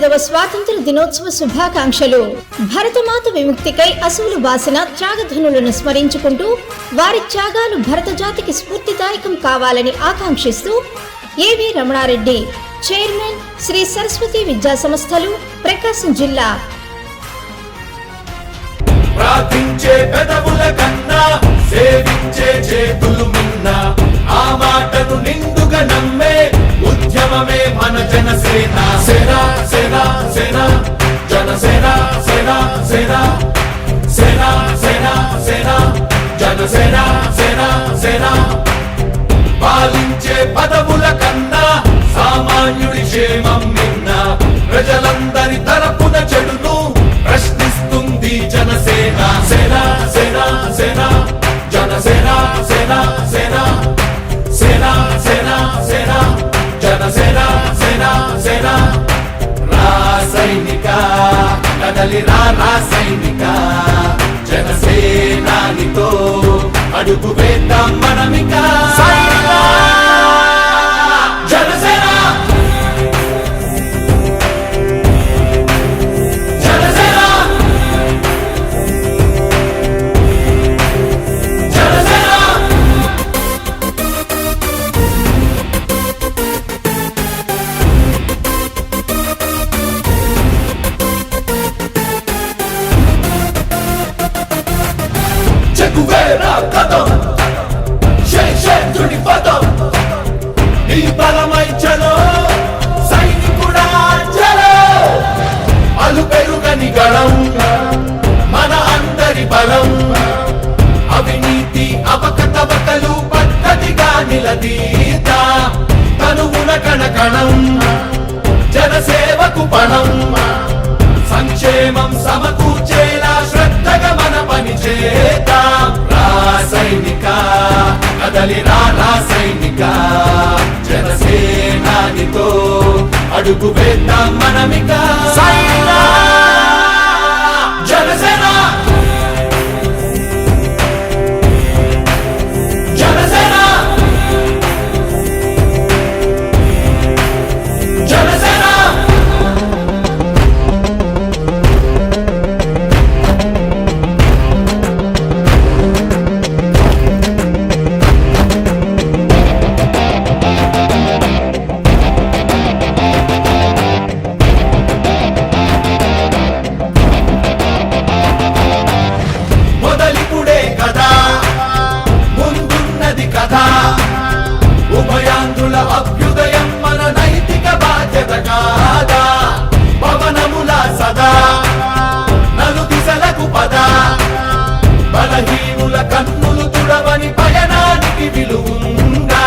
79వ స్వాతంత్ర దినోత్సవ శుభాకాంక్షలు. భరతమాత విముక్తికై అసువులు బాసిన త్యాగధనులను స్మరించుకుంటూ వారి త్యాగాలు భరత జాతికి స్ఫూర్తిదాయకం కావాలని ఆకాంక్షిస్తూ ఏవి రమణారెడ్డి, చైర్మన్, శ్రీ సరస్వతి విద్యా సంస్థలు, ప్రకాశం జిల్లా. ప్రార్థించే పెదవుల కన్నా సేవించే చేతులు మిన్నా, ఆ మాటను నిండుగా నమ్మే ఉద్యమమే మన జనసేన. సేన సేన సేన జనసేన, సేన సేన సేన సేన సేన జనసేన, సేన సేన. పాలించే పదవుల కన్నా సామాన్యుడి క్షేమం నిన్న, ప్రజలందరి తరపున చెడును ప్రశ్నిస్తుంది జనసేన. సేన సేన సేన జనసేన, సేన సేన సేన సేన సేన జనసేన, సేన సేన. రాసైనిక కదలి రాసైనిక, జనసేనానితో అడుగు వేద్దాం మనమిక. జనసేన జనసేన జనసేన. చెగువేరా కదం, శేషేంద్రుడి పదం, నీ బలమై చలో సైనికుడా చలో. అలు పెరుగని గళం మన అందరి బలం, అవినీతి అవకతవకలు పద్ధతిగా నిలదీత. తనువున కణకణం జనసేవకు పణం, సంక్షేమం సమకూర్చేలా శ్రద్ధగా మన పని చేద్దాం. రాసైనిక కదలి రాసైనిక, జనసేనానితో అడుగు వేద్దాం మనమిక. జనసేన జనసేన జనసేన. మొదలిపుడే కదా ముందున్నది కదా, ఉభయాంధ్రుల అభ్యుదయం మన నైతిక బాధ్యత కాదా. పవనముల సదా నలు దిశలకు పద, బలహీనుల కన్నులు తుడవని పయనానికి విలువుందా.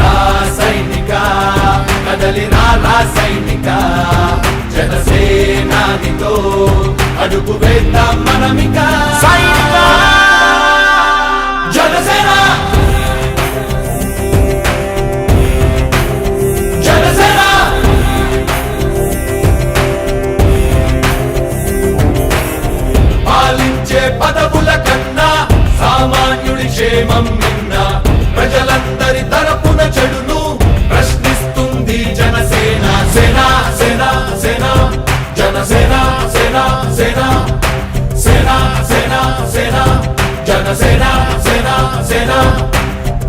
రాసైనిక కదలి రాసైనిక, జనసేనానితో అడుగు వేద్దాం మనమిక. జనసేన జనసేన పాలించే పదవుల కన్నా సామాన్యుడి క్షేమం నిన్న, ప్రజలందరి తరపున చెడును ప్రశ్నిస్తుంది జనసేన. సేన సేన సేన జనసేన, సేన సేన సేన సేన సేన జనసేన, సేన సేన.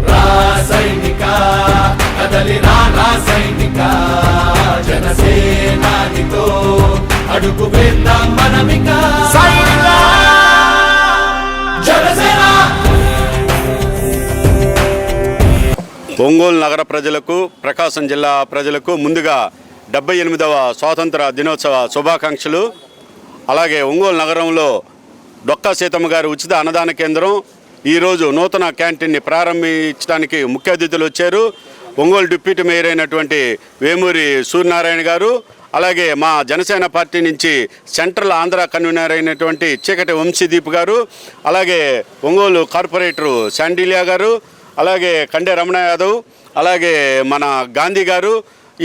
రాసైనిక కదలి రాసైనిక, జనసేనానితో అడుగు వేద్దాం మనమిక. జనసేన. ఒంగోలు నగర ప్రజలకు, ప్రకాశం జిల్లా ప్రజలకు ముందుగా 78వ స్వాతంత్ర దినోత్సవ శుభాకాంక్షలు. అలాగే ఒంగోలు నగరంలో డొక్కా సీతమ్మ గారి ఉచిత అన్నదాన కేంద్రం ఈరోజు నూతన క్యాంటీన్ని ప్రారంభించడానికి ముఖ్య అతిథులు వచ్చారు. ఒంగోలు డిప్యూటీ మేయర్ అయినటువంటి వేమూరి సూర్యనారాయణ గారు, అలాగే మా జనసేన పార్టీ నుంచి సెంట్రల్ ఆంధ్ర కన్వీనర్ అయినటువంటి చీకటి వంశీదీప్ గారు, అలాగే ఒంగోలు కార్పొరేటరు శాండిలియా గారు, అలాగే కండే రమణ యాదవ్, అలాగే మన గాంధీ గారు,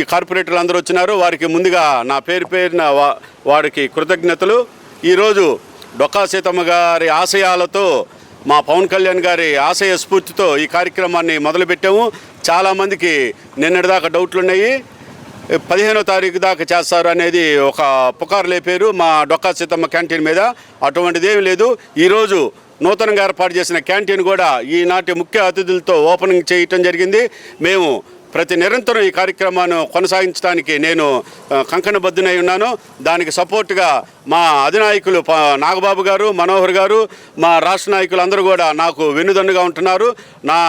ఈ కార్పొరేటర్లు అందరూ వచ్చినారు. వారికి ముందుగా నా పేరున వారికి కృతజ్ఞతలు. ఈరోజు డొక్కా సీతమ్మ గారి ఆశయాలతో, మా పవన్ కళ్యాణ్ గారి ఆశయ స్ఫూర్తితో ఈ కార్యక్రమాన్ని మొదలుపెట్టాము. చాలామందికి నిన్నటిదాకా డౌట్లు ఉన్నాయి. 15వ తారీఖు దాకా చేస్తారు అనేది ఒక పుకారు లేపారు మా డొక్కా సీతమ్మ క్యాంటీన్ మీద. అటువంటిది ఏమీ లేదు. ఈరోజు నూతనంగా ఏర్పాటు చేసిన క్యాంటీన్ కూడా ఈనాటి ముఖ్య అతిథులతో ఓపెనింగ్ చేయటం జరిగింది. మేము ప్రతి నిరంతరం ఈ కార్యక్రమాన్ని కొనసాగించడానికి నేను కంకణబద్ధునై ఉన్నాను. దానికి సపోర్ట్గా మా అధినాయకులు నాగబాబు గారు, మనోహర్ గారు, మా రాష్ట్ర నాయకులు అందరూ కూడా నాకు వెన్నుదన్నుగా ఉంటున్నారు. నా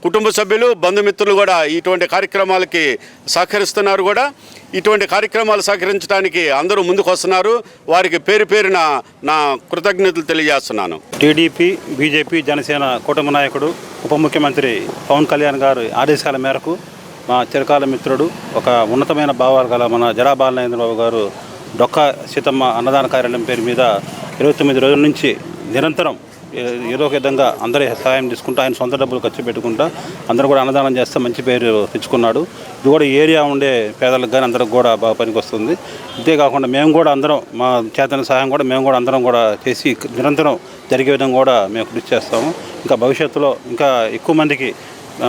కుటుంబ సభ్యులు, బంధుమిత్రులు కూడా ఇటువంటి కార్యక్రమాలకి సహకరిస్తున్నారు. కూడా ఇటువంటి కార్యక్రమాలు సహకరించడానికి అందరూ ముందుకు వస్తున్నారు. వారికి పేరు పేరున నా కృతజ్ఞతలు తెలియజేస్తున్నాను. టీడీపీ, బీజేపీ, జనసేన కూటమి నాయకుడు ఉప ముఖ్యమంత్రి పవన్ కళ్యాణ్ గారి ఆదేశాల మేరకు మా చిరకాల మిత్రుడు, ఒక ఉన్నతమైన భావాలు గల మన జడా బాలనేంద్రబాబు గారు డొక్కా సీతమ్మ అన్నదాన కార్యాలయం పేరు మీద 29 రోజుల నుంచి నిరంతరం ఏదో ఒక విధంగా అందరి సహాయం తీసుకుంటూ ఆయన సొంత డబ్బులు ఖర్చు పెట్టుకుంటా అందరూ కూడా అన్నదానం చేస్తే మంచి పేరు తెచ్చుకున్నాడు. ఇది కూడా ఏరియా ఉండే పేదలకు కానీ అందరికి కూడా బాగా పనికి వస్తుంది. అంతేకాకుండా మేము కూడా అందరం మా చేతన సహాయం కూడా మేము కూడా అందరం కూడా చేసి నిరంతరం జరిగే విధంగా కూడా మేము కృషి చేస్తాము. ఇంకా భవిష్యత్తులో ఇంకా ఎక్కువ మందికి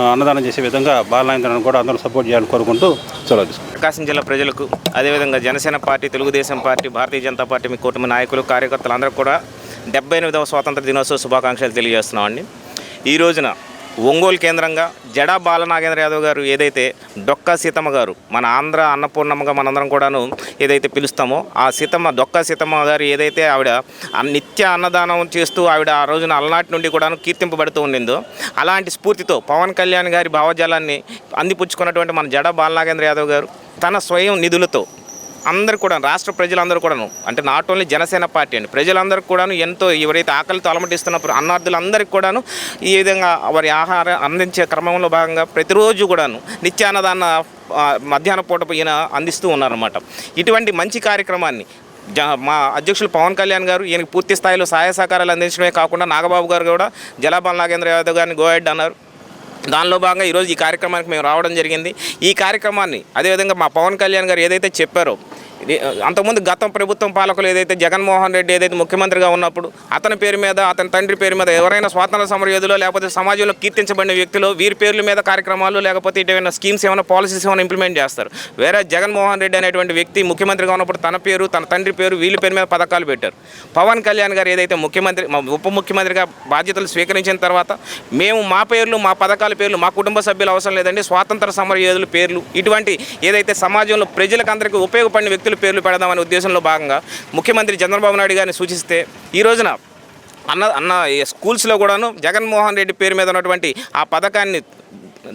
అన్నదానం చేసే విధంగా బాలనాయంత్రాన్ని కూడా అందరూ సపోర్ట్ చేయాలని కోరుకుంటూ సెలవు తీసుకుంటాం. ప్రకాశం జిల్లా ప్రజలకు, అదేవిధంగా Janasena party, Telugu Desam party, Bharatiya Janata party మీ కూటమి నాయకులు, కార్యకర్తలు అందరూ కూడా 78వ స్వాతంత్ర దినోత్సవ శుభాకాంక్షలు తెలియజేస్తున్నామండి. ఈ రోజున ఒంగోలు కేంద్రంగా జడా బాలనాగేంద్ర యాదవ్ గారు ఏదైతే డొక్కా సీతమ్మ గారు మన ఆంధ్ర అన్నపూర్ణమ్మగా మనందరం కూడాను ఏదైతే పిలుస్తామో ఆ డొక్కా సీతమ్మ గారు ఏదైతే ఆవిడ నిత్య అన్నదానం చేస్తూ ఆవిడ ఆ రోజున అలనాటి నుండి కూడాను కీర్తింపబడుతూ ఉండిందో అలాంటి స్ఫూర్తితో పవన్ కళ్యాణ్ గారి భావజాలాన్ని అందిపుచ్చుకున్నటువంటి మన జడా బాలనాగేంద్ర యాదవ్ గారు తన స్వయం నిధులతో అందరు కూడా రాష్ట్ర ప్రజలందరూ కూడాను, అంటే నాట్ ఓన్లీ జనసేన పార్టీ అండి, ప్రజలందరూ కూడాను ఎంతో ఎవరైతే ఆకలితో అలమటిస్తున్నప్పుడు అన్నార్థులందరికీ కూడాను ఈ విధంగా వారి ఆహారం అందించే క్రమంలో భాగంగా ప్రతిరోజు కూడాను నిత్యాన్నదాన మధ్యాహ్న పూట ఈయన అందిస్తూ ఉన్నారన్నమాట. ఇటువంటి మంచి కార్యక్రమాన్ని మా అధ్యక్షులు పవన్ కళ్యాణ్ గారు ఈయనకి పూర్తి స్థాయిలో సహాయ సహకారాలు అందించడమే కాకుండా నాగబాబు గారు కూడా జడా బాలనాగేంద్ర యాదవ్ గారిని గో హెడ్ అన్నారు. దానిలో భాగంగా ఈరోజు ఈ కార్యక్రమానికి మేము రావడం జరిగింది. ఈ కార్యక్రమాన్ని అదేవిధంగా మా పవన్ కళ్యాణ్ గారు ఏదైతే చెప్పారో, అంతకుముందు గతం ప్రభుత్వం పాలకులు ఏదైతే జగన్మోహన్ రెడ్డి ఏదైతే ముఖ్యమంత్రిగా ఉన్నప్పుడు అతని పేరు మీద, అతని తండ్రి పేరు మీద ఎవరైనా స్వాతంత్ర సమరయోధులో లేకపోతే సమాజంలో కీర్తించబడిన వ్యక్తులు వీరి పేర్ల మీద కార్యక్రమాలు లేకపోతే ఇటువంటి స్కీమ్స్ ఏమైనా పాలసీస్ ఏమైనా ఇంప్లిమెంట్ చేస్తారు. వేరే జగన్మోహన్ రెడ్డి అనేటువంటి వ్యక్తి ముఖ్యమంత్రిగా ఉన్నప్పుడు తన పేరు, తన తండ్రి పేరు, వీళ్ళ పేరు మీద పథకాలు పెట్టారు. పవన్ కళ్యాణ్ గారు ఏదైతే ముఖ్యమంత్రి, ఉప ముఖ్యమంత్రిగా బాధ్యతలు స్వీకరించిన తర్వాత మేము మా పేర్లు, మా పథకాల పేర్లు, మా కుటుంబ సభ్యులు అవసరం లేదండి, స్వాతంత్ర సమరయోధుల పేర్లు, ఇటువంటి ఏదైతే సమాజంలో ప్రజలకు అందరికీ ఉపయోగపడిన వ్యక్తుల పేర్లు పెడదామనే ఉద్దేశంలో భాగంగా ముఖ్యమంత్రి చంద్రబాబు నాయుడు గారిని సూచిస్తే ఈ రోజున అన్న స్కూల్స్లో కూడాను జగన్మోహన్ రెడ్డి పేరు మీద ఉన్నటువంటి ఆ పథకాన్ని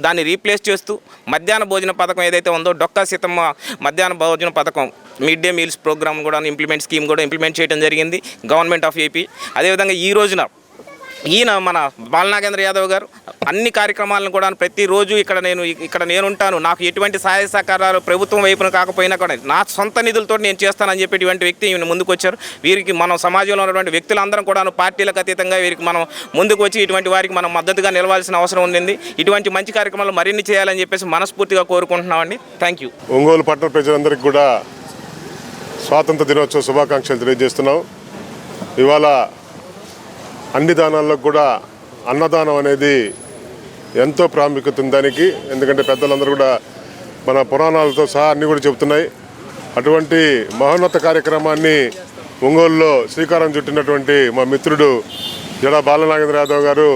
దాన్ని రీప్లేస్ చేస్తూ మధ్యాహ్న భోజన పథకం ఏదైతే ఉందో డొక్కా సీతమ్మ మధ్యాహ్న భోజన పథకం, మిడ్ డే మీల్స్ ప్రోగ్రామ్ కూడా స్కీమ్ కూడా ఇంప్లిమెంట్ చేయడం జరిగింది గవర్నమెంట్ ఆఫ్ ఏపీ. అదేవిధంగా ఈ రోజున ఈయన మన బాలనాగేంద్ర యాదవ్ గారు అన్ని కార్యక్రమాలను కూడా ప్రతిరోజు ఇక్కడ నేనుంటాను, నాకు ఎటువంటి సహాయ సహకారాలు ప్రభుత్వం వైపున కాకపోయినా కూడా నా సొంత నిధులతో నేను చేస్తానని చెప్పేటువంటి వ్యక్తి ఈయన ముందుకు వచ్చారు. వీరికి మనం సమాజంలో ఉన్నటువంటి వ్యక్తులందరం కూడా పార్టీలకు అతీతంగా వీరికి మనం ముందుకు వచ్చి ఇటువంటి వారికి మనం మద్దతుగా నిలవాల్సిన అవసరం ఉంది. ఇటువంటి మంచి కార్యక్రమాలు మరిన్ని చేయాలని చెప్పేసి మనస్ఫూర్తిగా కోరుకుంటున్నామండి. Thank you. ఒంగోలు పట్టణ ప్రజలందరికీ కూడా స్వాతంత్ర దినోత్సవ శుభాకాంక్షలు తెలియజేస్తున్నాం. ఇవాళ అన్ని దానాల్లో కూడా అన్నదానం అనేది ఎంతో ప్రాముఖ్యత ఉంది దానికి. ఎందుకంటే పెద్దలందరూ కూడా మన పురాణాలతో సహా అన్నీ కూడా చెబుతున్నాయి. అటువంటి మహోన్నత కార్యక్రమాన్ని ఒంగోలులో శ్రీకారం చుట్టినటువంటి మా మిత్రుడు జడా బాలనాగేంద్ర యాదవ్ గారు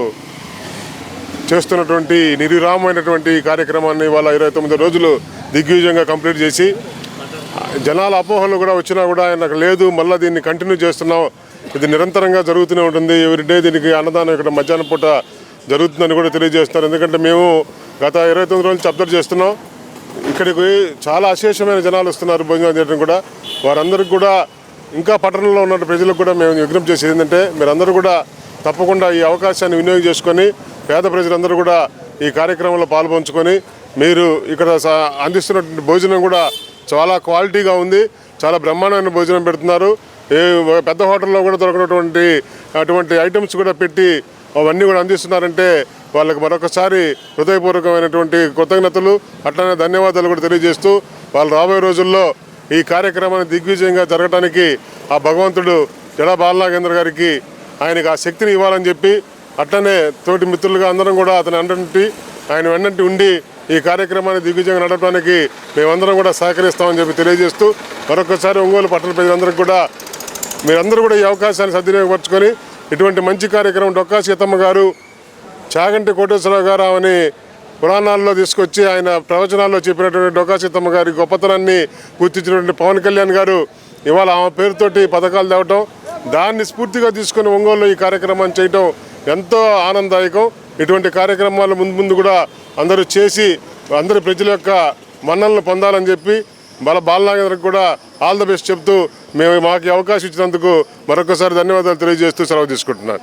చేస్తున్నటువంటి నిర్విరామమైనటువంటి కార్యక్రమాన్ని ఇవాళ 29 రోజులు దిగ్విజయంగా కంప్లీట్ చేసి జనాల అపోహలు కూడా వచ్చినా కూడా ఆయనకు లేదు, మళ్ళీ దీన్ని కంటిన్యూ చేస్తున్నాం, ఇది నిరంతరంగా జరుగుతూనే ఉంటుంది, ఎవ్రీడే దీనికి అన్నదానం ఇక్కడ మధ్యాహ్నం పూట జరుగుతుందని కూడా తెలియజేస్తున్నారు. ఎందుకంటే మేము గత 29 రోజులు అబ్జర్వ్ చేస్తున్నాం. ఇక్కడికి చాలా అశేషమైన జనాలు వస్తున్నారు భోజనం చేయడం కూడా. వారందరికీ కూడా ఇంకా పట్టణంలో ఉన్న ప్రజలకు కూడా మేము విజ్ఞప్తి చేసేది ఏంటంటే మీరందరూ కూడా తప్పకుండా ఈ అవకాశాన్ని వినియోగం చేసుకొని పేద ప్రజలందరూ కూడా ఈ కార్యక్రమంలో పాల్పంచుకొని మీరు ఇక్కడ అందిస్తున్నటువంటి భోజనం కూడా చాలా క్వాలిటీగా ఉంది, చాలా బ్రహ్మాండమైన భోజనం పెడుతున్నారు. పెద్ద హోటల్లో కూడా దొరకనటువంటి అటువంటి ఐటమ్స్ కూడా పెట్టి అవన్నీ కూడా అందిస్తున్నారంటే వాళ్ళకి మరొకసారి హృదయపూర్వకమైనటువంటి కృతజ్ఞతలు అట్లనే ధన్యవాదాలు కూడా తెలియజేస్తూ వాళ్ళు రాబోయే రోజుల్లో ఈ కార్యక్రమాన్ని దిగ్విజయంగా జరగడానికి ఆ భగవంతుడు జడా బాలనాగేంద్ర గారికి ఆయనకు ఆ శక్తిని ఇవ్వాలని చెప్పి అట్లనే తోటి మిత్రులుగా అందరం కూడా అతని వెన్నంటి ఉండి ఈ కార్యక్రమాన్ని దిగ్విజయంగా నడపడానికి మేమందరం కూడా సహకరిస్తామని చెప్పి తెలియజేస్తూ మరొకసారి ఒంగోలు పట్టణ ప్రజలందరికీ కూడా మీరందరూ కూడా ఈ అవకాశాన్ని సద్వినియోగపరచుకొని ఇటువంటి మంచి కార్యక్రమం డొక్కా సీతమ్మ గారు చాగంటి కోటేశ్వరరావు గారు అని పురాణాల్లో తీసుకొచ్చి ఆయన ప్రవచనాల్లో చెప్పినటువంటి డొక్కా సీతమ్మ గారి గొప్పతనాన్ని గుర్తించినటువంటి పవన్ కళ్యాణ్ గారు ఇవాళ ఆమె పేరుతోటి పథకాలు తేవటం, దాన్ని స్ఫూర్తిగా తీసుకుని ఒంగోలులో ఈ కార్యక్రమాన్ని చేయటం ఎంతో ఆనందదాయకం. ఇటువంటి కార్యక్రమాలు ముందు ముందు కూడా అందరూ చేసి అందరి ప్రజల యొక్క మన్ననలు పొందాలని చెప్పి బాలనాగేంద్రకు కూడా ఆల్ ద బెస్ట్ చెప్తూ మాకు అవకాశం ఇచ్చినందుకు మరొకసారి ధన్యవాదాలు తెలియజేస్తూ సెలవు తీసుకుంటున్నాను.